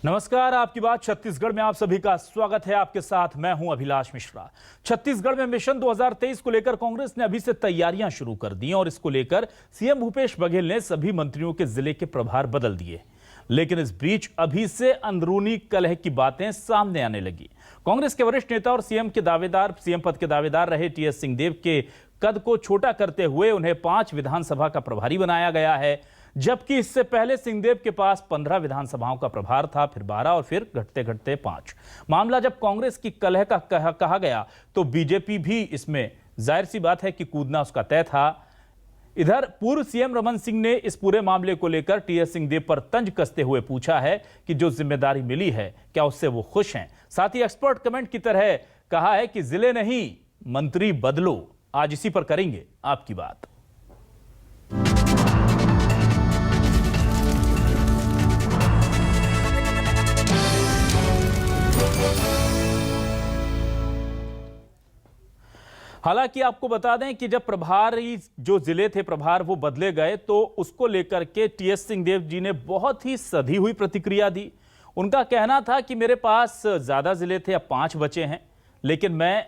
नमस्कार, आपकी बात छत्तीसगढ़ में आप सभी का स्वागत है। आपके साथ मैं हूं अभिलाष मिश्रा। छत्तीसगढ़ में मिशन 2023 को लेकर कांग्रेस ने अभी से तैयारियां शुरू कर दी और इसको लेकर सीएम भूपेश बघेल ने सभी मंत्रियों के जिले के प्रभार बदल दिए। लेकिन इस बीच अभी से अंदरूनी कलह की बातें सामने आने लगी। कांग्रेस के वरिष्ठ नेता और सीएम पद के दावेदार रहे टीएस सिंहदेव के कद को छोटा करते हुए उन्हें 5 विधानसभा का प्रभारी बनाया गया है, जबकि इससे पहले सिंहदेव के पास 15 विधानसभाओं का प्रभार था, फिर 12 और फिर घटते घटते 5। मामला जब कांग्रेस की कलह का कहा गया तो बीजेपी भी इसमें जाहिर सी बात है कि कूदना उसका तय था। इधर पूर्व सीएम रमन सिंह ने इस पूरे मामले को लेकर टीएस सिंहदेव पर तंज कसते हुए पूछा है कि जो जिम्मेदारी मिली है क्या उससे वो खुश हैं। साथ ही एक्सपर्ट कमेंट की तरह कहा है कि जिले नहीं मंत्री बदलो। आज इसी पर करेंगे आपकी बात। हालांकि आपको बता दें कि जब प्रभारी जो जिले थे प्रभार वो बदले गए तो उसको लेकर के टीएस सिंहदेव जी ने बहुत ही सधी हुई प्रतिक्रिया दी। उनका कहना था कि मेरे पास ज्यादा जिले थे, अब 5 बचे हैं, लेकिन मैं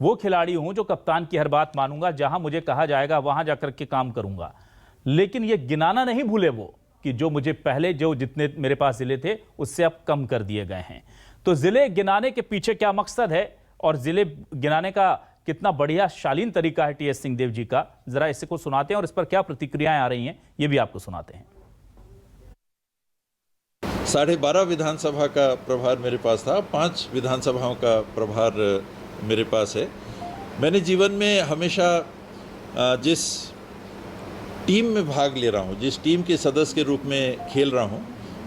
वो खिलाड़ी हूं जो कप्तान की हर बात मानूंगा, जहां मुझे कहा जाएगा वहां जाकर के काम करूंगा। लेकिन ये गिनाना नहीं भूले वो कि जो मुझे पहले जो जितने मेरे पास जिले थे उससे अब कम कर दिए गए हैं। तो जिले गिनाने के पीछे क्या मकसद है और जिले गिनाने का कितना बढ़िया शालीन तरीका है टीएस सिंहदेव जी का, जरा इसे को सुनाते हैं और इस पर क्या प्रतिक्रियाएं आ रही हैं ये भी आपको सुनाते हैं। 12.5 विधानसभा का प्रभार मेरे पास था, 5 विधानसभाओं का प्रभार मेरे पास है। मैंने जीवन में हमेशा जिस टीम में भाग ले रहा हूँ, जिस टीम के सदस्य के रूप में खेल रहा हूँ,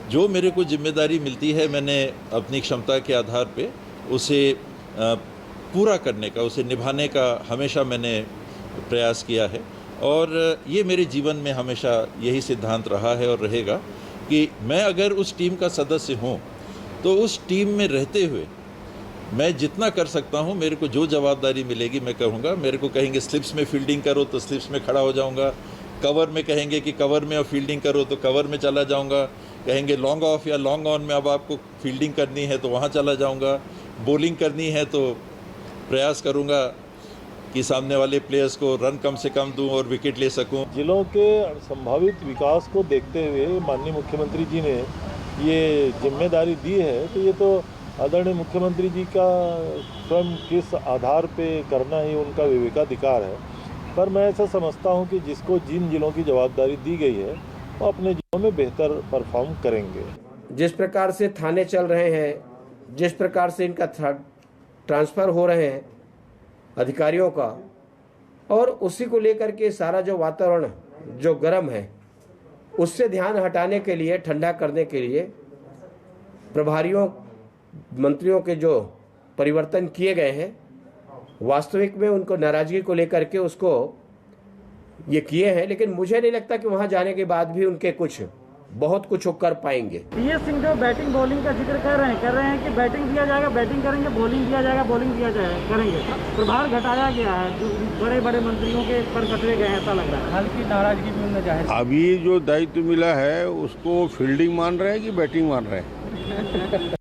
जो मेरे को जिम्मेदारी मिलती है मैंने अपनी क्षमता के आधार पे उसे पूरा करने का, उसे निभाने का हमेशा मैंने प्रयास किया है। और ये मेरे जीवन में हमेशा यही सिद्धांत रहा है और रहेगा कि मैं अगर उस टीम का सदस्य हूँ तो उस टीम में रहते हुए मैं जितना कर सकता हूँ, मेरे को जो जवाबदारी मिलेगी मैं करूँगा। मेरे को कहेंगे स्लिप्स में फील्डिंग करो तो स्लिप्स में खड़ा हो जाऊँगा, कवर में कहेंगे कि कवर में फील्डिंग करो तो कवर में चला जाऊँगा, कहेंगे लॉन्ग ऑफ या लॉन्ग ऑन में अब आपको फील्डिंग करनी है तो वहाँ चला जाऊँगा, बॉलिंग करनी है तो प्रयास करूंगा कि सामने वाले प्लेयर्स को रन कम से कम दूं और विकेट ले सकूं। जिलों के संभावित विकास को देखते हुए माननीय मुख्यमंत्री जी ने ये जिम्मेदारी दी है, तो ये तो आदरणीय मुख्यमंत्री जी का स्वयं किस आधार पे करना ही उनका विवेकाधिकार है। पर मैं ऐसा समझता हूं कि जिसको जिन जिलों की जवाबदारी दी गई है वो अपने जिलों में बेहतर परफॉर्म करेंगे। जिस प्रकार से थाने चल रहे हैं, जिस प्रकार से इनका ट्रांसफ़र हो रहे हैं अधिकारियों का, और उसी को लेकर के सारा जो वातावरण जो गर्म है उससे ध्यान हटाने के लिए, ठंडा करने के लिए प्रभारियों मंत्रियों के जो परिवर्तन किए गए हैं, वास्तविक में उनको नाराज़गी को लेकर के उसको ये किए हैं। लेकिन मुझे नहीं लगता कि वहाँ जाने के बाद भी उनके बहुत कुछ कर पाएंगे। टीएस सिंहदेव बैटिंग बॉलिंग का जिक्र कर रहे हैं कि बैटिंग दिया जाएगा, बैटिंग करेंगे, बॉलिंग दिया जाएगा, बॉलिंग दिया जाएगा करेंगे। प्रभार घटाया गया है, जो बड़े बड़े मंत्रियों के पर कटरे गए हैं, ऐसा लग रहा है। हल्की नाराजगी भी उनमें जाहिर। अभी जो दायित्व मिला है उसको फील्डिंग मान रहे हैं कि बैटिंग मान रहे हैं?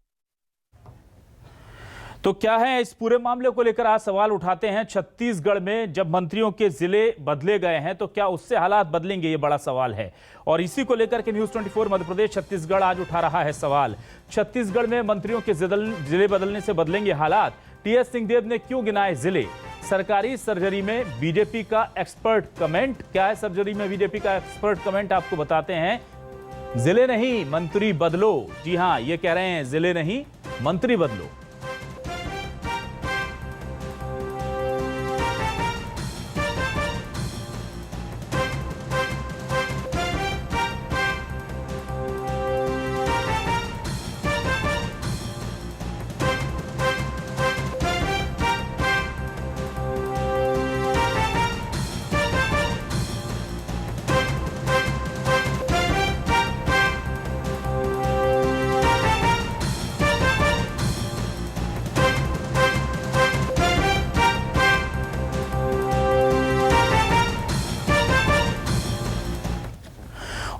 तो क्या है इस पूरे मामले को लेकर आज सवाल उठाते हैं। छत्तीसगढ़ में जब मंत्रियों के जिले बदले गए हैं तो क्या उससे हालात बदलेंगे, ये बड़ा सवाल है। और इसी को लेकर के न्यूज़ 24 मध्य प्रदेश छत्तीसगढ़ आज उठा रहा है सवाल। छत्तीसगढ़ में मंत्रियों के जिले बदलने से बदलेंगे हालात। टीएस सिंहदेव ने क्यों गिनाए जिले? सरकारी सर्जरी में बीजेपी का एक्सपर्ट कमेंट। क्या है सर्जरी में बीजेपी का एक्सपर्ट कमेंट, आपको बताते हैं। जिले नहीं मंत्री बदलो। जी हां, ये कह रहे हैं जिले नहीं मंत्री बदलो।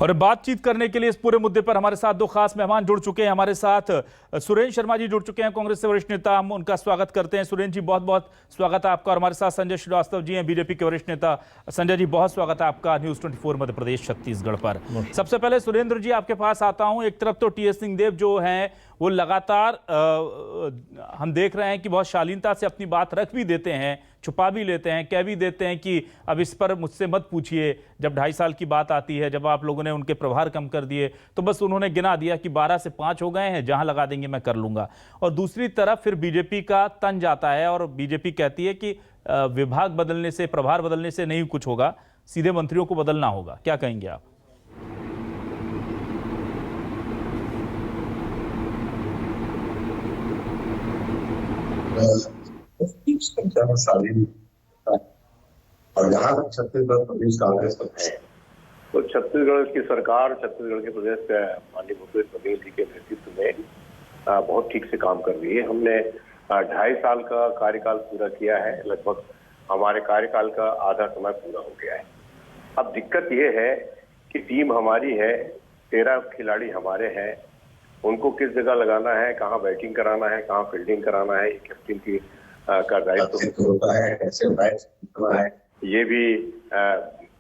और बातचीत करने के लिए इस पूरे मुद्दे पर हमारे साथ दो खास मेहमान जुड़ चुके हैं। हमारे साथ सुरेंद्र शर्मा जी जुड़ चुके हैं, कांग्रेस से वरिष्ठ नेता। हम उनका स्वागत करते हैं। सुरेंद्र जी, बहुत बहुत स्वागत है आपका। और हमारे साथ संजय श्रीवास्तव जी हैं, बीजेपी के वरिष्ठ नेता। संजय जी, बहुत स्वागत है आपका न्यूज़ 24 मध्य प्रदेश छत्तीसगढ़ पर। सबसे पहले सुरेंद्र जी आपके पास आता हूं। एक तरफ तो टी.एस. सिंहदेव जो हैं वो लगातार हम देख रहे हैं कि बहुत शालीनता से अपनी बात रख भी देते हैं, छुपा भी लेते हैं, कह भी देते हैं कि अब इस पर मुझसे मत पूछिए। जब 2.5 साल की बात आती है, जब आप लोगों ने उनके प्रभार कम कर दिए तो बस उन्होंने गिना दिया कि 12 से 5 हो गए हैं, जहां लगा देंगे मैं कर लूंगा। और दूसरी तरफ फिर बीजेपी का तन जाता है और बीजेपी कहती है कि विभाग बदलने से, प्रभार बदलने से नहीं कुछ होगा, सीधे मंत्रियों को बदलना होगा। क्या कहेंगे आप? संख्या में शालीन और जहाँ तक छत्तीसगढ़ प्रदेश कांग्रेस का है तो छत्तीसगढ़ की सरकार, छत्तीसगढ़ के प्रदेश के माननीय भूपेश बघेल जी के नेतृत्व में बहुत ठीक से काम कर रही है। हमने 2.5 साल का कार्यकाल पूरा किया है, लगभग हमारे कार्यकाल का आधा समय पूरा हो गया है। अब दिक्कत ये है कि टीम हमारी है, 13 खिलाड़ी हमारे हैं, उनको किस जगह लगाना है, कहाँ बैटिंग कराना है, कहाँ फील्डिंग कराना है, कैप्टन की का दायित्व होता है, कैसे बैट करना है, ये भी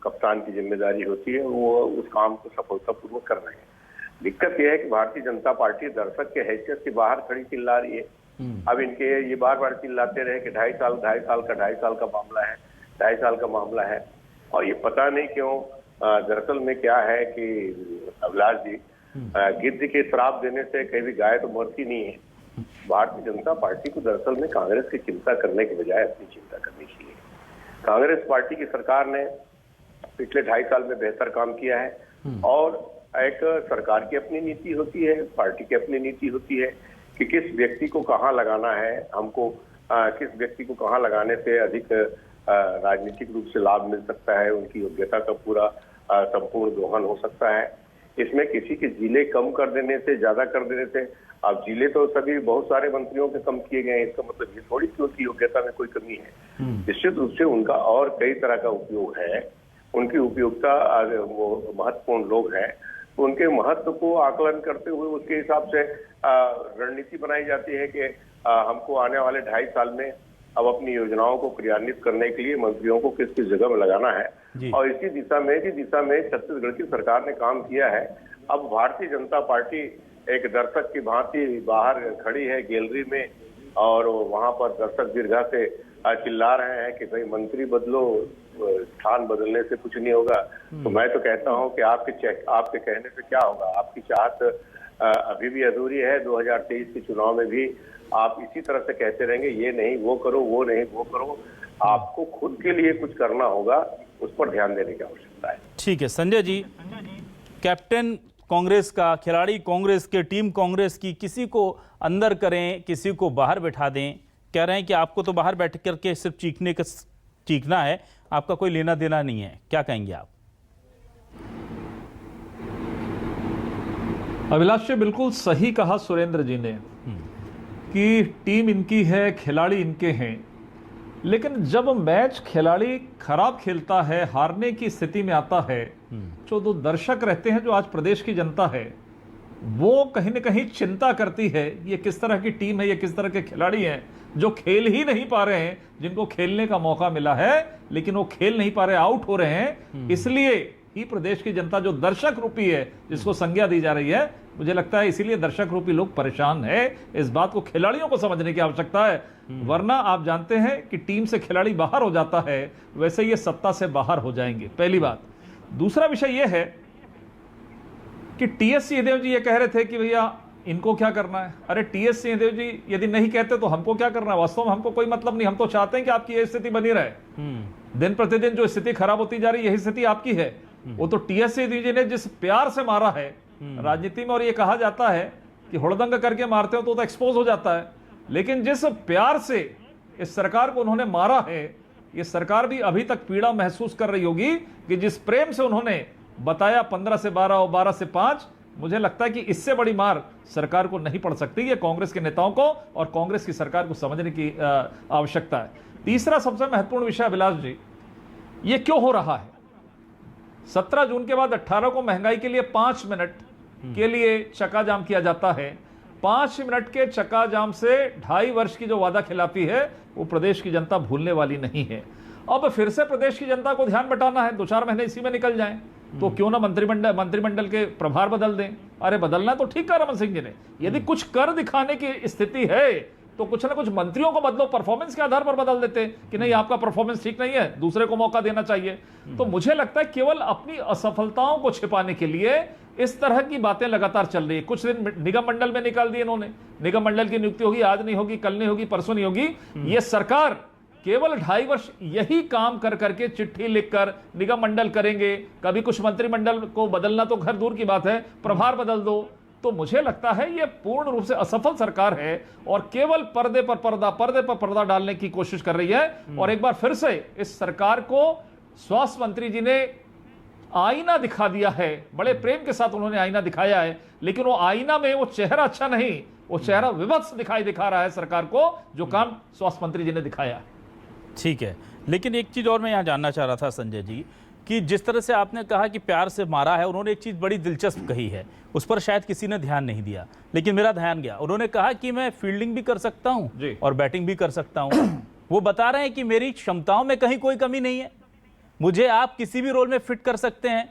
कप्तान की जिम्मेदारी होती है। वो उस काम को सफलतापूर्वक कर रहे हैं। दिक्कत यह है कि भारतीय जनता पार्टी दर्शक के हैसियत से बाहर खड़ी चिल्ला रही है। अब इनके ये बार बार चिल्लाते रहे कि 2.5 साल का मामला है, 2.5 साल का मामला है। और ये पता नहीं क्यों, दरअसल में क्या है कि अभिलाष जी, गिद्ध के श्राप देने से कभी गाय तो मरती नहीं है। भारतीय जनता पार्टी को दरअसल में कांग्रेस की चिंता करने के बजाय अपनी चिंता करनी चाहिए। कांग्रेस पार्टी की सरकार ने पिछले 2.5 साल में बेहतर काम किया है और एक सरकार की अपनी नीति होती है, पार्टी की अपनी नीति होती है कि किस व्यक्ति को कहाँ लगाना है, हमको किस व्यक्ति को कहाँ लगाने से अधिक राजनीतिक रूप से लाभ मिल सकता है, उनकी योग्यता का पूरा संपूर्ण दोहन हो सकता है। इसमें किसी के जिले कम कर देने से, ज्यादा कर देने से, अब जिले तो सभी बहुत सारे मंत्रियों के कम किए गए हैं, इसका मतलब ये थोड़ी कि उनकी योग्यता में कोई कमी है। निश्चित रूप से उनका और कई तरह का उपयोग है, उनकी उपयोगिता वो महत्वपूर्ण लोग हैं, तो उनके महत्व को आकलन करते हुए उसके हिसाब से रणनीति बनाई जाती है कि हमको आने वाले 2.5 साल में अब अपनी योजनाओं को क्रियान्वित करने के लिए मंत्रियों को किस किस जगह में लगाना है। और इसी दिशा में छत्तीसगढ़ की सरकार ने काम किया है। अब भारतीय जनता पार्टी एक दर्शक की भांति बाहर खड़ी है गैलरी में और वहां पर दर्शक दीर्घा से चिल्ला रहे हैं कि भाई मंत्री बदलो, स्थान बदलने से कुछ नहीं होगा। तो मैं तो कहता हूं कि आपके कहने से क्या होगा। आपकी चाहत अभी भी अधूरी है। 2023 के चुनाव में भी आप इसी तरह से कहते रहेंगे, ये नहीं वो करो, वो नहीं वो करो। आपको खुद के लिए कुछ करना होगा, उस पर ध्यान देने की आवश्यकता है। ठीक है संजय जी, कैप्टन कांग्रेस का, खिलाड़ी कांग्रेस के, टीम कांग्रेस की, किसी को अंदर करें, किसी को बाहर बैठा दें, कह रहे हैं कि आपको तो बाहर बैठ करके सिर्फ चीखना है, आपका कोई लेना देना नहीं है। क्या कहेंगे आप? अभिलाष जी, बिल्कुल सही कहा सुरेंद्र जी ने कि टीम इनकी है, खिलाड़ी इनके हैं, लेकिन जब मैच खिलाड़ी खराब खेलता है, हारने की स्थिति में आता है, जो दर्शक रहते हैं, जो आज प्रदेश की जनता है, वो कहीं ना कहीं चिंता करती है ये किस तरह की टीम है, ये किस तरह के खिलाड़ी हैं जो खेल ही नहीं पा रहे हैं, जिनको खेलने का मौका मिला है लेकिन वो खेल नहीं पा रहे, आउट हो रहे हैं। इसलिए ही प्रदेश की जनता जो दर्शक रूपी है, जिसको संज्ञा दी जा रही है, मुझे लगता है इसीलिए दर्शक रूपी लोग परेशान है। इस बात को खिलाड़ियों को समझने की आवश्यकता है, वरना आप जानते हैं कि टीम से खिलाड़ी बाहर हो जाता है, वैसे ये सत्ता से बाहर हो जाएंगे, पहली बात। दूसरा विषय यह है कि टी.एस. सिंहदेव जी ये कह रहे थे कि भैया इनको क्या करना है। अरे टी.एस. सिंहदेव जी यदि नहीं कहते तो हमको क्या करना है? वास्तव में हमको कोई मतलब नहीं, हम तो चाहते हैं कि आपकी ये स्थिति बनी रहे। दिन प्रतिदिन जो स्थिति खराब होती जा रही है, यही स्थिति आपकी है। वो तो टी.एस. सिंहदेव जी ने जिस प्यार से मारा है राजनीति में, और ये कहा जाता है कि हुड़दंग करके मारते हो तो एक्सपोज हो जाता है, लेकिन जिस प्यार से इस सरकार को उन्होंने मारा है, ये सरकार भी अभी तक पीड़ा महसूस कर रही होगी कि जिस प्रेम से उन्होंने बताया 15 से 12 और 12 से 5, मुझे लगता है कि इससे बड़ी मार सरकार को नहीं पड़ सकती। ये कांग्रेस के नेताओं को और कांग्रेस की सरकार को समझने की आवश्यकता है। तीसरा सबसे महत्वपूर्ण विषय अभिलाष जी, ये क्यों हो रहा है? 17 जून के बाद 18 को महंगाई के लिए 5 मिनट के लिए चक्का जाम किया जाता है। 5 मिनट के चक्का जाम से 2.5 वर्ष की जो वादा खिलाफी है वो प्रदेश की जनता भूलने वाली नहीं है। अब फिर से प्रदेश की जनता को ध्यान बटाना है, 2-4 महीने इसी में निकल जाएं, तो क्यों ना मंत्रिमंडल के प्रभार बदल दें। अरे बदलना तो ठीक कहा रमन सिंह जी ने, यदि कुछ कर दिखाने की स्थिति है तो कुछ ना कुछ मंत्रियों को बदलो, परफॉर्मेंस के आधार पर बदल देते कि नहीं आपका परफॉर्मेंस ठीक नहीं है, दूसरे को मौका देना चाहिए। तो मुझे लगता है केवल अपनी असफलताओं को छिपाने के लिए इस तरह की बातें लगातार चल रही है। कुछ दिन निगम मंडल में निकाल दिए इन्होंने, निगम मंडल की नियुक्ति होगी, आज नहीं होगी, कल नहीं होगी, परसों नहीं होगी। ये सरकार केवल 2.5 वर्ष यही काम कर करके चिट्ठी लिखकर निगम मंडल करेंगे, कभी कुछ मंत्रिमंडल को बदलना तो खैर दूर की बात है, प्रभार बदल दो। तो मुझे लगता है यह पूर्ण रूप से असफल सरकार है और केवल पर्दे पर पर्दा डालने की कोशिश कर रही है। और एक बार फिर से इस सरकार को स्वास्थ्य मंत्री जी ने आईना दिखा दिया है, बड़े प्रेम के साथ उन्होंने आईना दिखाया है, लेकिन वो आईना में वो चेहरा अच्छा नहीं, वो चेहरा विभत्स दिखा रहा है सरकार को, जो काम स्वास्थ्य मंत्री जी ने दिखाया है। ठीक है, लेकिन एक चीज़ और मैं यहाँ जानना चाह रहा था संजय जी, कि जिस तरह से आपने कहा कि प्यार से मारा है, उन्होंने एक चीज़ बड़ी दिलचस्प कही है, उस पर शायद किसी ने ध्यान नहीं दिया, लेकिन मेरा ध्यान गया। उन्होंने कहा कि मैं फील्डिंग भी कर सकता हूँ और बैटिंग भी कर सकता हूँ। वो बता रहे हैं कि मेरी क्षमताओं में कहीं कोई कमी नहीं है, मुझे आप किसी भी रोल में फिट कर सकते हैं,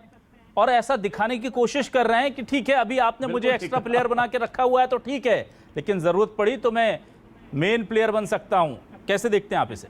और ऐसा दिखाने की कोशिश कर रहे हैं कि ठीक है अभी आपने मुझे एक्स्ट्रा प्लेयर बना के रखा हुआ है तो ठीक है, लेकिन ज़रूरत पड़ी तो मैं मेन प्लेयर बन सकता हूँ। कैसे देखते हैं आप इसे?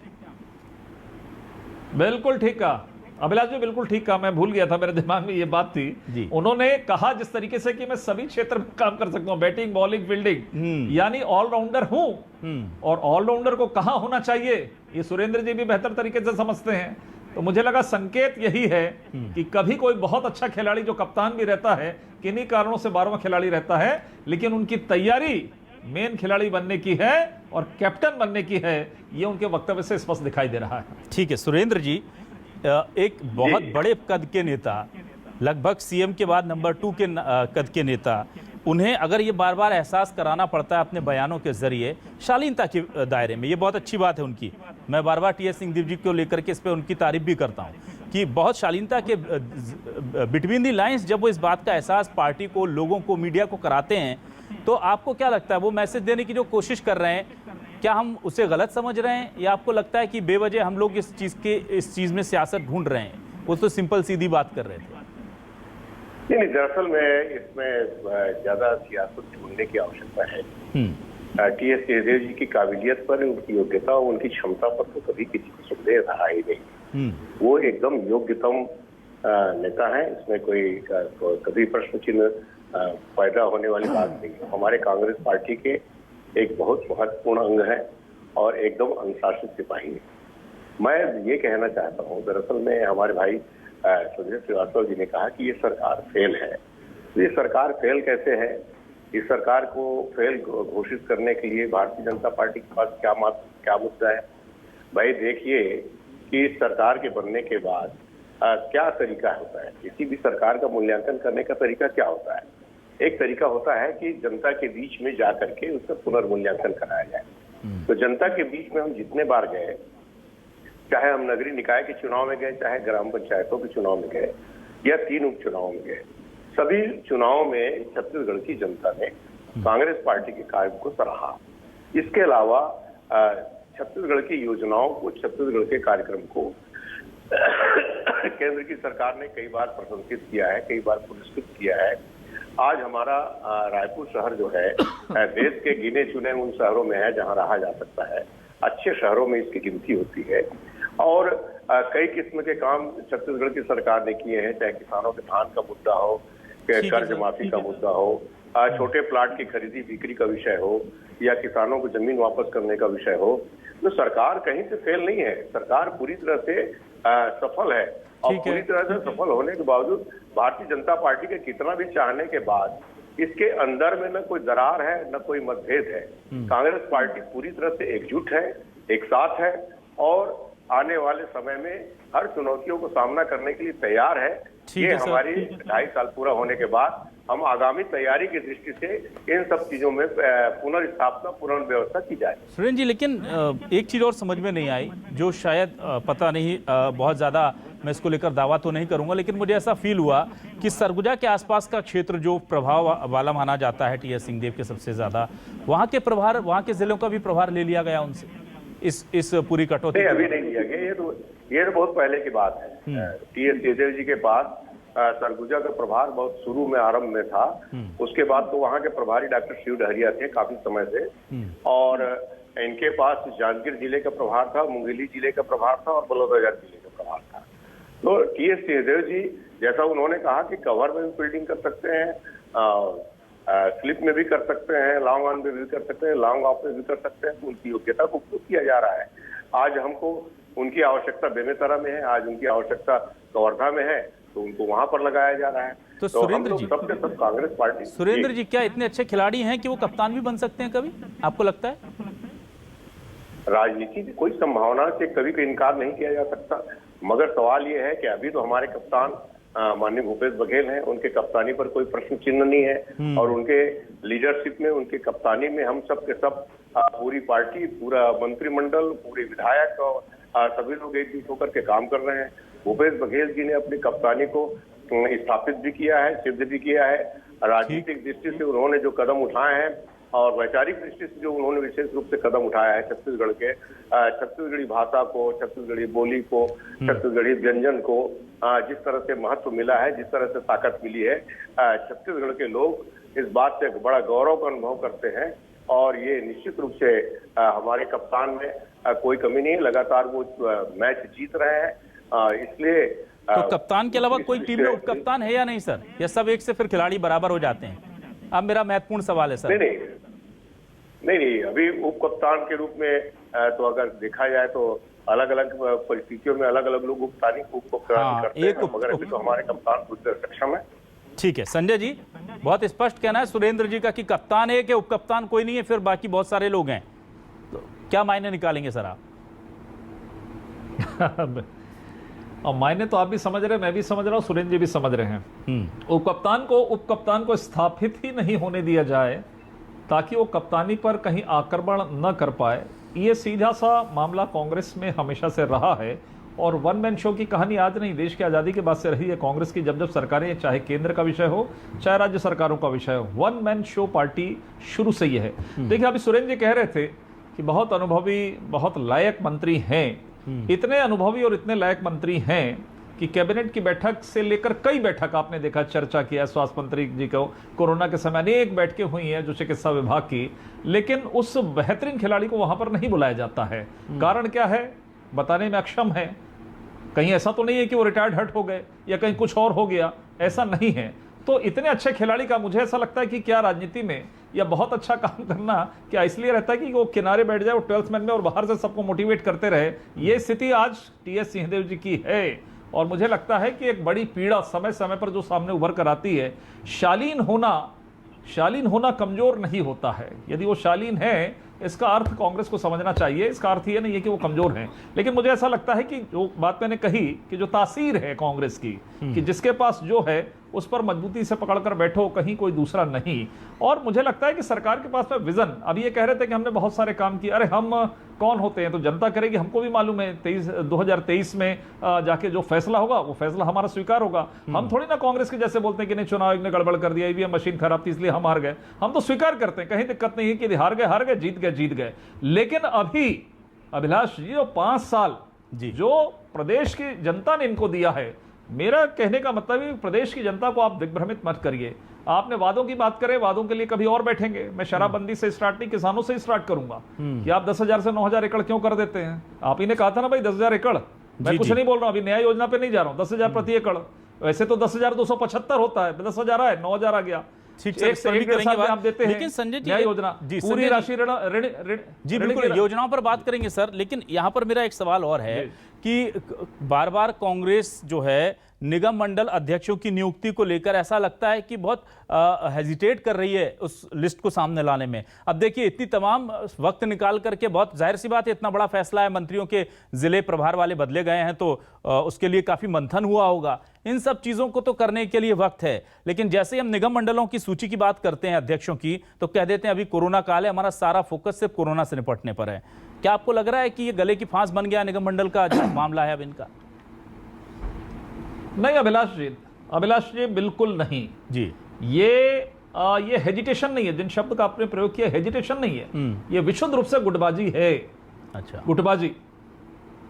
बिल्कुल ठीक कहा अभिलाष जी, बिल्कुल ठीक कहा। मैं भूल गया था, मेरे दिमाग में ये बात थी। उन्होंने कहा जिस तरीके से कि मैं सभी क्षेत्र में काम कर सकता हूं, बैटिंग, बॉलिंग, फील्डिंग, यानी ऑलराउंडर हूं। और ऑलराउंडर को कहां होना चाहिए ये सुरेंद्र जी भी बेहतर तरीके से समझते हैं। तो मुझे लगा संकेत यही है कि कभी कोई बहुत अच्छा खिलाड़ी जो कप्तान भी रहता है, किन्हीं कारणों से 12वां खिलाड़ी रहता है, लेकिन उनकी तैयारी मेन खिलाड़ी बनने की है और कैप्टन बनने की है, ये उनके वक्तव्य से स्पष्ट दिखाई दे रहा है। ठीक है सुरेंद्र जी, एक बहुत बड़े कद के नेता, लगभग सीएम के बाद नंबर 2 के कद के नेता, उन्हें अगर ये बार बार एहसास कराना पड़ता है अपने बयानों के जरिए शालीनता के दायरे में, ये बहुत अच्छी बात है उनकी। मैं बार बार टीएस सिंहदेव जी को लेकर के इस पर उनकी तारीफ भी करता हूँ कि बहुत शालीनता के बिटवीन दी लाइंस जब वो इस बात का एहसास पार्टी को, लोगों को, मीडिया को कराते हैं, तो आपको क्या लगता है वो मैसेज देने की जो कोशिश कर रहे हैं, क्या हम उसे गलत समझ रहे हैं, या आपको लगता है कि बेवजह हम लोग इस चीज़ में सियासत ढूंढ रहे हैं? वो तो सिंपल सीधी बात कर रहे थे। नहीं, दरअसल में इसमें ज्यादा सियासत ढूंढने की आवश्यकता है। टीएस सिंहदेव जी की काबिलियत पर, उनकी योग्यता और उनकी क्षमता पर तो कभी किसी को संदेह रहा ही नहीं। वो एकदम योग्यतम नेता है, इसमें कोई कभी प्रश्न चिन्ह पैदा होने वाली बात नहीं है। हमारे कांग्रेस पार्टी के एक बहुत महत्वपूर्ण अंग है और एकदम अनुशासित सिपाही है। मैं ये कहना चाहता हूँ, दरअसल में हमारे भाई सुधीर श्रीवास्तव जी ने कहा कि ये सरकार फेल है। तो ये सरकार फेल कैसे है? इस सरकार को फेल घोषित करने के लिए भारतीय जनता पार्टी के पास क्या मुद्दा है? भाई देखिए कि इस सरकार के बनने के बाद क्या तरीका होता है, किसी भी सरकार का मूल्यांकन करने का तरीका क्या होता है? एक तरीका होता है कि जनता के बीच में जाकर के उसका पुनर्मूल्यांकन कराया जाए। तो जनता के बीच में हम जितने बार गए, चाहे हम नगरीय निकाय के चुनाव में गए, चाहे ग्राम पंचायतों के चुनाव में गए, या 3 उपचुनाव में गए, सभी चुनाव में छत्तीसगढ़ की जनता ने कांग्रेस पार्टी के कार्य को सराहा। इसके अलावा छत्तीसगढ़ की योजनाओं को, छत्तीसगढ़ के कार्यक्रम को केंद्र की सरकार ने कई बार प्रशंसित किया है, कई बार पुरस्कृत किया है। आज हमारा रायपुर शहर जो है देश के गिने चुने उन शहरों में है जहां रहा जा सकता है। अच्छे शहरों में इसकी गिनती होती है और कई किस्म के काम छत्तीसगढ़ की सरकार ने किए हैं, चाहे किसानों के धान का मुद्दा हो, कर्ज माफी का मुद्दा हो, छोटे प्लाट की खरीदी बिक्री का विषय हो, या किसानों को जमीन वापस करने का विषय हो। तो सरकार कहीं से फेल नहीं है, सरकार पूरी तरह से सफल है। और पूरी तरह से सफल होने के बावजूद भारतीय जनता पार्टी के कितना भी चाहने के बाद इसके अंदर में न कोई दरार है, न कोई मतभेद है। कांग्रेस पार्टी पूरी तरह से एकजुट है, एक साथ है और आने वाले समय में हर चुनौतियों को सामना करने के लिए तैयार है। ये हमारी 2.5 साल पूरा होने के बाद हम आगामी तैयारी की दृष्टि से इन सब चीजों में पुनर्स्थापना, पुनर्व्यवस्था की जाए। सुरेंद्र जी, लेकिन एक चीज़ और समझ में नहीं आई, जो शायद पता नहीं बहुत ज़्यादा मैं इसको लेकर दावा तो नहीं करूंगा, लेकिन मुझे ऐसा फील हुआ कि सरगुजा के आसपास का क्षेत्र जो प्रभाव वाला माना जाता है टीएस सिंहदेव के सबसे ज्यादा, वहां के प्रभार, वहां के जिलों का भी प्रभार ले लिया गया उनसे इस पूरी कटौती? नहीं, अभी नहीं लिया गया। ये तो बहुत पहले की बात है। टीएस सिंहदेव जी के पास सरगुजा का प्रभार बहुत शुरू में आरंभ में था। उसके बाद तो वहां के प्रभारी डॉक्टर शिव डहरिया थे काफी समय से, और इनके पास जांजगीर जिले का प्रभार था, मुंगेली जिले का प्रभार था और बलौदाबाजार जिले का प्रभार था। तो टीएस सिंहदेव जी, जैसा उन्होंने कहा कि कवर में भी फील्डिंग कर सकते हैं, स्लिप में भी कर सकते हैं, लॉन्ग ऑन में भी कर सकते हैं, लॉन्ग ऑफ में भी कर सकते हैं, तो उनकी योग्यता को उपयोग किया जा रहा है। आज हमको उनकी आवश्यकता बेमेतरा में है, आज उनकी आवश्यकता कवर्धा में है, तो उनको वहां पर लगाया जा रहा है। तो सुरेंद्र जी, सबके सब कांग्रेस पार्टी, सुरेंद्र जी, क्या इतने अच्छे खिलाड़ी हैं कि वो कप्तान भी बन सकते हैं कभी, आपको लगता है? राजनीति की कोई संभावना से कभी भी इनकार नहीं किया जा सकता, मगर सवाल ये है कि अभी तो हमारे कप्तान माननीय भूपेश बघेल हैं, उनके कप्तानी पर कोई प्रश्न चिन्ह नहीं है, और उनके लीडरशिप में, उनके कप्तानी में हम सब के सब, पूरी पार्टी, पूरा मंत्रिमंडल, पूरे विधायक और सभी लोग एकजुट होकर के काम कर रहे हैं। भूपेश बघेल जी ने अपनी कप्तानी को स्थापित भी किया है, सिद्ध भी किया है। राजनीतिक दृष्टि से उन्होंने जो कदम उठाए हैं और वैचारिक दृष्टि से जो उन्होंने विशेष रूप से कदम उठाया है छत्तीसगढ़ के, छत्तीसगढ़ी भाषा को, छत्तीसगढ़ी बोली को, छत्तीसगढ़ी व्यंजन को जिस तरह से महत्व मिला है, जिस तरह से ताकत मिली है, छत्तीसगढ़ के लोग इस बात से बड़ा गौरव का अनुभव करते हैं। और ये निश्चित रूप से हमारे कप्तान में कोई कमी नहीं है, लगातार वो मैच जीत रहे हैं। इसलिए तो कप्तान के अलावा कोई टीम में उप कप्तान है या नहीं सर, या सब एक से फिर खिलाड़ी बराबर हो जाते हैं? अब मेरा महत्वपूर्ण सवाल है सर। नहीं, अभी उप कप्तान के रूप में तो अगर देखा जाए तो अलग अलग परिस्थितियों में अलग अलग लोग उप कप्तानी करते हैं, मगर अभी तो हमारे कप्तान खुद सक्षम है। ठीक है संजय जी, बहुत स्पष्ट कहना है सुरेंद्र जी का कि कप्तान एक है, उप कप्तान कोई नहीं है, फिर बाकी बहुत सारे लोग हैं, तो क्या मायने निकालेंगे सर आप? और मायने तो आप भी समझ रहे हैं, मैं भी समझ रहा हूं, सुरेंद्र जी भी समझ रहे हैं। उप कप्तान को स्थापित ही नहीं होने दिया जाए ताकि वो कप्तानी पर कहीं आक्रमण न कर पाए। ये सीधा सा मामला कांग्रेस में हमेशा से रहा है, और वन मैन शो की कहानी आज नहीं, देश की आज़ादी के बाद से रही है कांग्रेस की। जब सरकारें, चाहे केंद्र का विषय हो चाहे राज्य सरकारों का विषय हो, वन मैन शो पार्टी शुरू से ही है। देखिए अभी सुरेंद्र जी कह रहे थे कि बहुत अनुभवी, बहुत लायक मंत्री हैं। इतने अनुभवी और इतने लायक मंत्री हैं कि कैबिनेट की बैठक से लेकर कई बैठक आपने देखा, चर्चा किया, स्वास्थ्य मंत्री जी को कोरोना के समय अनेक बैठकें हुई हैं जो चिकित्सा विभाग की, लेकिन उस बेहतरीन खिलाड़ी को वहां पर नहीं बुलाया जाता है। कारण क्या है, बताने में अक्षम है। कहीं ऐसा तो नहीं है कि वो रिटायर्ड हट हो गए या कहीं कुछ और हो गया, ऐसा नहीं है। तो इतने अच्छे खिलाड़ी का मुझे ऐसा लगता है कि क्या राजनीति में या बहुत अच्छा काम करना क्या इसलिए रहता है कि वो किनारे बैठ जाए, वो 12th मैन में, और बाहर से सबको मोटिवेट करते रहे। ये स्थिति आज टीएस सिंहदेव जी की है, और मुझे लगता है कि एक बड़ी पीड़ा समय समय पर जो सामने उभर कर आती है। शालीन होना कमजोर नहीं होता है। यदि वो शालीन है, इसका अर्थ कांग्रेस को समझना चाहिए, इसका अर्थ ये नहीं है कि वो कमजोर हैं। लेकिन मुझे ऐसा लगता है कि जो बात मैंने कही कि जो तासीर है कांग्रेस की, कि जिसके पास जो है उस पर मजबूती से पकड़कर बैठो, कहीं कोई दूसरा नहीं। और मुझे लगता है कि सरकार के पास में विजन, अभी ये कह रहे थे कि हमने बहुत सारे काम किए, अरे हम कौन होते हैं, तो जनता करेगी, हमको भी मालूम है 2023 में जाके जो फैसला होगा वो फैसला हमारा स्वीकार होगा। हम थोड़ी ना कांग्रेस के जैसे बोलते हैं कि नहीं चुनाव आयोग ने गड़बड़ कर दिया, ईवीएम मशीन खराब थी इसलिए हम हार गए। हम तो स्वीकार करते हैं, कहीं दिक्कत नहीं है कि हार गए, जीत गए। लेकिन अभी अभिलाष जी, जो 5 साल जो प्रदेश की जनता ने इनको दिया है, मेरा कहने का मतलब है प्रदेश की जनता को आप दिग्भ्रमित मत करिए। आपने वादों की बात करें, वादों के लिए कभी और बैठेंगे। मैं शराबबंदी से स्टार्ट नहीं, किसानों से स्टार्ट करूंगा कि आप 10,000 से 9,000 एकड़ क्यों कर देते हैं। आप ही ने कहा था ना भाई 10,000 एकड़, मैं कुछ नहीं बोल रहा हूं, अभी नया योजना पे नहीं जा रहा हूं। 10,000 प्रति एकड़, वैसे तो 10,275 होता है, 10,000 आया, 9,000 आ गया। लेकिन संजय जी योजना पूरी राशि जी बिल्कुल योजनाओं पर बात करेंगे सर, लेकिन यहां पर मेरा एक सवाल और है कि बार बार कांग्रेस जो है निगम मंडल अध्यक्षों की नियुक्ति को लेकर ऐसा लगता है कि बहुत हेजिटेट कर रही है उस लिस्ट को सामने लाने में। अब देखिए इतनी तमाम वक्त निकाल करके, बहुत जाहिर सी बात है, इतना बड़ा फैसला है, मंत्रियों के जिले प्रभार वाले बदले गए हैं, तो उसके लिए काफी मंथन हुआ होगा। इन सब चीजों को तो करने के लिए वक्त है, लेकिन जैसे हम निगम मंडलों की सूची की बात करते हैं अध्यक्षों की, तो कह देते हैं अभी कोरोना काल है, हमारा सारा फोकस सिर्फ कोरोना से निपटने पर है। क्या आपको लग रहा है कि ये गले की फांस बन गया निगम मंडल का जो मामला है अब इनका? नहीं अभिलाष जी बिल्कुल नहीं जी। ये हेजिटेशन नहीं है, जिन शब्द का आपने प्रयोग किया हेजिटेशन नहीं है, ये विशुद्ध रूप से गुटबाजी है। अच्छा, गुटबाजी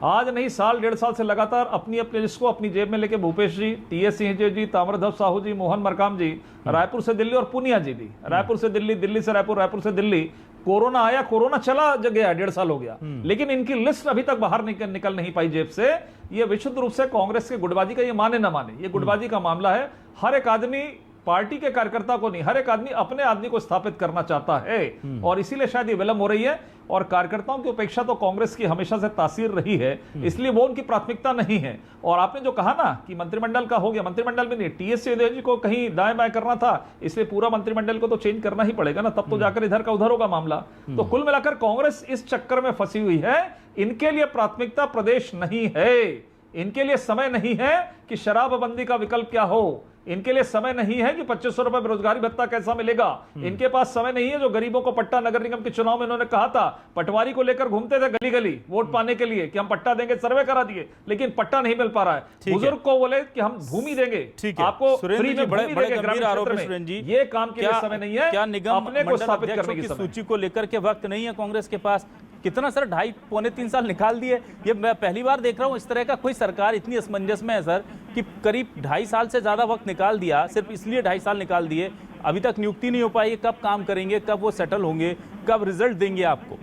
आज नहीं साल डेढ़ साल से लगातार अपनी जिसको अपनी जेब में लेके भूपेश जी, टीएस सिंह जी, ताम्रध्वज साहू जी, मोहन मरकाम जी, रायपुर से दिल्ली और पूनिया जी भी, रायपुर से दिल्ली, दिल्ली से रायपुर, रायपुर से दिल्ली, कोरोना आया, कोरोना चला गया, 1.5 साल हो गया, लेकिन इनकी लिस्ट अभी तक बाहर निकल नहीं पाई जेब से। ये विशुद्ध रूप से कांग्रेस के गुटबाजी का, ये माने ना माने, ये गुटबाजी का मामला है। हर एक आदमी पार्टी के कार्यकर्ता को नहीं, हर एक आदमी अपने आदमी को स्थापित करना चाहता है और इसीलिए शायद ये विलंब हो रही है। और कार्यकर्ताओं की उपेक्षा तो कांग्रेस की हमेशा से तासीर रही है, इसलिए वो उनकी प्राथमिकता नहीं है। और आपने जो कहा ना कि मंत्रिमंडल का हो गया, मंत्रिमंडल में नहीं, टीएस सिंहदेव जी को कहीं दाएं बाएं करना था, इसलिए पूरा मंत्रिमंडल को तो चेंज करना ही पड़ेगा ना, तब तो जाकर इधर का उधर होगा मामला। तो कुल मिलाकर कांग्रेस इस चक्कर में फंसी हुई है। इनके लिए प्राथमिकता प्रदेश नहीं है, इनके लिए समय नहीं है कि शराबबंदी का विकल्प क्या हो, इनके लिए समय नहीं है कि 2500 रुपए बेरोजगारी भत्ता कैसा मिलेगा, इनके पास समय नहीं है जो गरीबों को पट्टा, नगर निगम के चुनाव में इन्होंने कहा था, पटवारी को लेकर घूमते थे गली गली वोट पाने के लिए कि हम पट्टा देंगे, सर्वे करा दिए, लेकिन पट्टा नहीं मिल पा रहा है। बुजुर्ग को बोले कि हम भूमि देंगे, आपको फ्री में भूमि देंगे ग्रामीण क्षेत्र में, ये काम के लिए समय नहीं है। क्या निगम अपने को स्थापित करने की सूची को लेकर के वक्त नहीं है कांग्रेस के पास? कितना सर, 2.5 पौने 3 साल निकाल दिए। ये मैं पहली बार देख रहा हूं इस तरह का कोई सरकार इतनी असमंजस में है सर कि करीब 2.5 साल से ज्यादा वक्त निकाल दिया, सिर्फ इसलिए 2.5 साल निकाल दिए, अभी तक नियुक्ति नहीं हो पाई। कब काम करेंगे, कब वो सेटल होंगे, कब रिजल्ट देंगे आपको?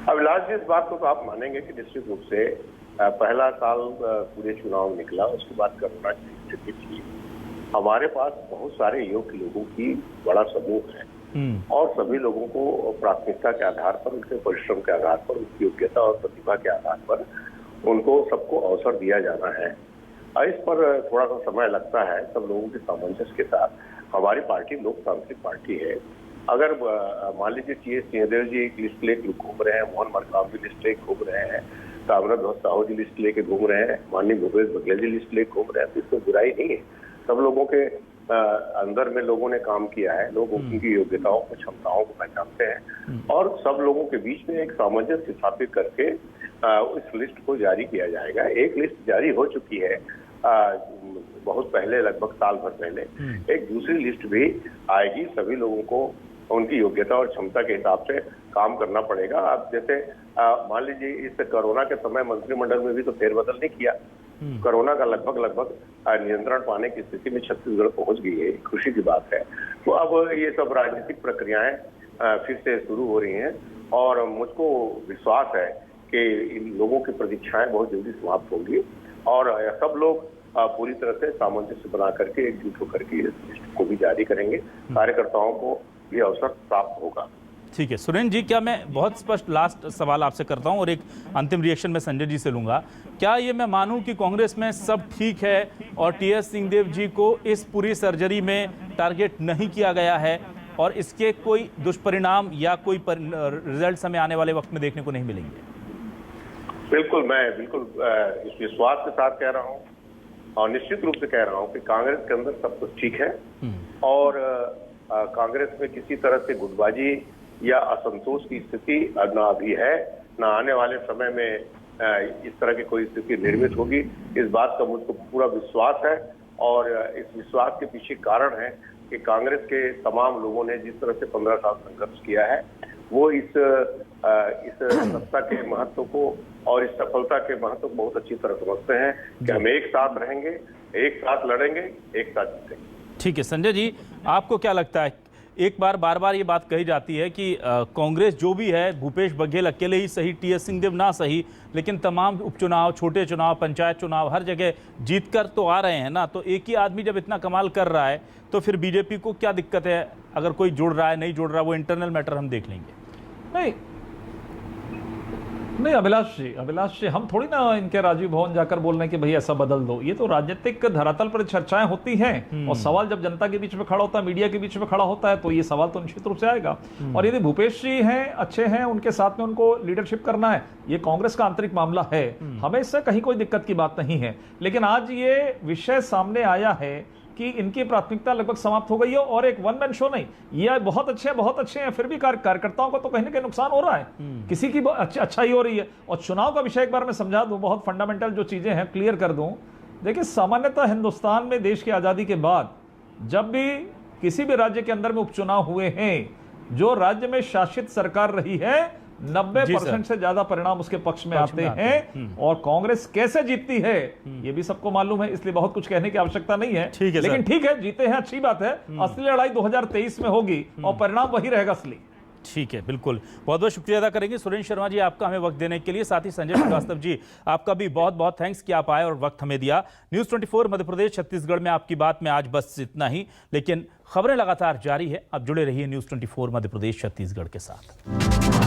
अभिलाष जी, इस बात को तो आप मानेंगे कि निश्चित रूप से पहला साल पूरे चुनाव निकला, उसके बाद कोरोना की स्थिति थी, हमारे पास बहुत सारे योग्य लोगों की बड़ा समूह है और सभी लोगों को प्राथमिकता के आधार पर, उनके परिश्रम के आधार पर, उनकी योग्यता और प्रतिभा के आधार पर उनको सबको अवसर दिया जाना है। इस पर थोड़ा सा समय लगता है सब लोगों के सामंजस्य के साथ। हमारी पार्टी लोकतांत्रिक पार्टी है। अगर मान लीजिए टीएस सिंहदेव जी एक लिस्ट लेके घूम रहे हैं, मोहन मरकाम भी लिस्ट लेके घूम रहे हैं, ताम्रध्वज साहू जी लिस्ट लेके घूम रहे हैं, माननीय भूपेश बघेल जी लिस्ट लेके घूम रहे हैं, तो इसमें बुराई नहीं है। सब लोगों के अंदर में लोगों ने काम किया है, लोग उनकी योग्यताओं को, क्षमताओं को पहचानते हैं और सब लोगों के बीच में एक सामंजस्य स्थापित करके इस लिस्ट को जारी किया जाएगा। एक लिस्ट जारी हो चुकी है बहुत पहले, लगभग साल भर पहले। एक दूसरी लिस्ट भी आएगी। सभी लोगों को उनकी योग्यता और क्षमता के हिसाब से काम करना पड़ेगा। अब जैसे मान लीजिए इस कोरोना के समय मंत्रिमंडल में भी तो फेरबदल नहीं किया। कोरोना का लगभग नियंत्रण पाने की स्थिति में छत्तीसगढ़ पहुंच गई है, खुशी की बात है। तो अब ये सब राजनीतिक प्रक्रियाएं फिर से शुरू हो रही हैं और मुझको विश्वास है कि इन लोगों की प्रतीक्षाएं बहुत जल्दी समाप्त होंगी और सब लोग पूरी तरह से सामंजस्य बना करके, एकजुट होकर के इस लिस्ट को भी जारी करेंगे। कार्यकर्ताओं को ये अवसर प्राप्त होगा। ठीक है सुरेंद्र जी, क्या मैं बहुत स्पष्ट लास्ट सवाल आपसे करता हूं और एक अंतिम रिएक्शन मैं संजय जी से लूंगा। क्या ये मैं मानूं कि कांग्रेस में सब ठीक है और टीएस सिंहदेव जी को इस पूरी सर्जरी में टारगेट नहीं किया गया है और इसके कोई दुष्परिणाम या कोई रिजल्ट हमें आने वाले वक्त में देखने को नहीं मिलेंगे? बिल्कुल, मैं बिल्कुल इस विश्वास के साथ कह रहा हूँ और निश्चित रूप से कह रहा हूँ कि कांग्रेस के अंदर सब कुछ ठीक है और कांग्रेस में किसी तरह से गुटबाजी या असंतोष की स्थिति न अभी है, न आने वाले समय में इस तरह की कोई स्थिति निर्मित होगी। इस बात का मुझको पूरा विश्वास है और इस विश्वास के पीछे कारण है कि कांग्रेस के तमाम लोगों ने जिस तरह से 15 साल संघर्ष किया है, वो इस सत्ता के महत्व को और इस सफलता के महत्व को बहुत अच्छी तरह समझते हैं कि हम एक साथ रहेंगे, एक साथ लड़ेंगे, एक साथ जीतेंगे। ठीक है संजय जी, आपको क्या लगता है? एक बार बार ये बात कही जाती है कि कांग्रेस जो भी है, भूपेश बघेल अकेले ही सही, टीएस सिंहदेव ना सही, लेकिन तमाम उपचुनाव, छोटे चुनाव, पंचायत चुनाव, हर जगह जीतकर तो आ रहे हैं ना। तो एक ही आदमी जब इतना कमाल कर रहा है तो फिर बीजेपी को क्या दिक्कत है? अगर कोई जुड़ रहा है, नहीं जुड़ रहा, वो इंटरनल मैटर हम देख लेंगे। नहीं अभिलाष जी हम थोड़ी ना इनके राजीव भवन जाकर बोल रहे हैं कि भाई ऐसा बदल दो। ये तो राजनीतिक धरातल पर चर्चाएं होती हैं और सवाल जब जनता के बीच में खड़ा होता है, मीडिया के बीच में खड़ा होता है, तो ये सवाल तो निश्चित रूप से आएगा। और यदि भूपेश जी हैं, अच्छे हैं, उनके साथ में उनको लीडरशिप करना है, ये कांग्रेस का आंतरिक मामला है, हमें इससे कहीं कोई दिक्कत की बात नहीं है। लेकिन आज ये विषय सामने आया है कि इनकी प्राथमिकता लगभग समाप्त हो गई है और एक वन मैन शो नहीं, ये बहुत अच्छे हैं, फिर भी कार्यकर्ताओं को तो कहीं ना कहीं नुकसान हो रहा है, किसी की अच्छाई हो रही है। और चुनाव का विषय एक बार मैं समझा दूं, बहुत फंडामेंटल जो चीजें हैं क्लियर कर दूं देखिए, सामान्यतः हिंदुस्तान में देश की आज़ादी के बाद जब भी किसी भी राज्य के अंदर में उपचुनाव हुए हैं, जो राज्य में शासित सरकार रही है 90% से ज्यादा परिणाम उसके पक्ष में आते हैं। और कांग्रेस कैसे जीतती है ये भी सबको मालूम है, इसलिए बहुत कुछ कहने की आवश्यकता नहीं है। लेकिन ठीक है, जीते हैं, अच्छी बात है। असली लड़ाई 2023 में होगी और परिणाम वही रहेगा असली। ठीक है, बिल्कुल। बहुत बहुत शुक्रिया अदा करेंगे सुरेंद्र शर्मा जी आपका हमें वक्त देने के लिए। साथ ही संजय श्रीवास्तव जी आपका भी बहुत बहुत थैंक्स कि आप आए और वक्त हमें दिया। न्यूज़ 24 मध्य प्रदेश छत्तीसगढ़ में आपकी बात में आज बस इतना ही, लेकिन खबरें लगातार जारी है। आप जुड़े रहिए न्यूज़ 24 मध्य प्रदेश छत्तीसगढ़ के साथ।